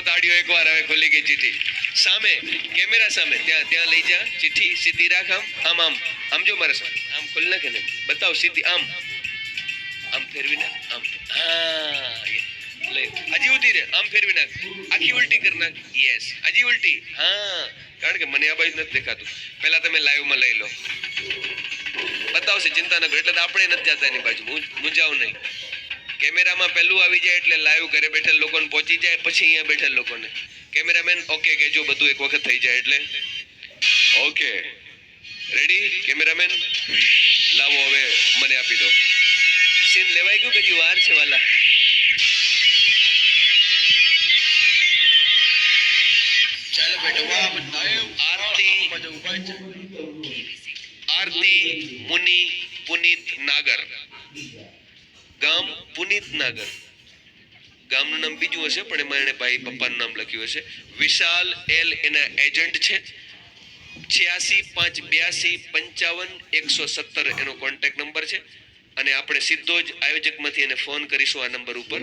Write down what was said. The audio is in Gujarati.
બતાવો તાળીઓ એકવાર. હવે ખુલી ગઈ ચિઠ્ઠી. સામે કેમેરા સામે ત્યાં લઈ જા ચિઠ્ઠી. સીધી રાખ. આમ આમ આમ જો મારે આમ ખોલી નાખે ને. બતાવ સીધી. આમ આમ ફેરવી નાખ. આમ હા લઈ. હજી ઉધી રે. આમ ફેરવી નાખ. આખી ઉલટી કરી નાખ. યસ હજી ઉલટી. હા કારણ કે મને આ બાજુ નથી દેખાતું. પહેલા તમે લાઈવમાં લઈ લો. બતાવશે, ચિંતા ન કરો. એટલે તો આપણે નથી જતા એની બાજુ. મૂંઝાવ નહીં. કેમેરામાં પહેલું આવી જાય એટલે લાઈવ ઘરે બેઠેલ લોકોને પહોંચી જાય, પછી અહીંયા બેઠેલ લોકોને. કેમેરામેન ઓકે કહેજો બધું એક વખત થઈ જાય એટલે. Okay ready cameraman? લાવો હવે મને આપી દો. સીન લેવાઈ ગયું કે હજી વાર છે વાલા? ચાલો બેટો. આરતી મુનિ પુનિત નાગર. ગામ પુનિત નાગર. ગામનું નામ બીજું હશે પણ એમાં એને ભાઈ પપ્પાનું નામ લખ્યું હશે. વિશાલ એલ એના એજન્ટ છે. 8652255117 એનો કોન્ટેક્ટ નંબર છે. અને આપણે સીધો જ આયોજકમાંથી એને ફોન કરીશું આ નંબર ઉપર.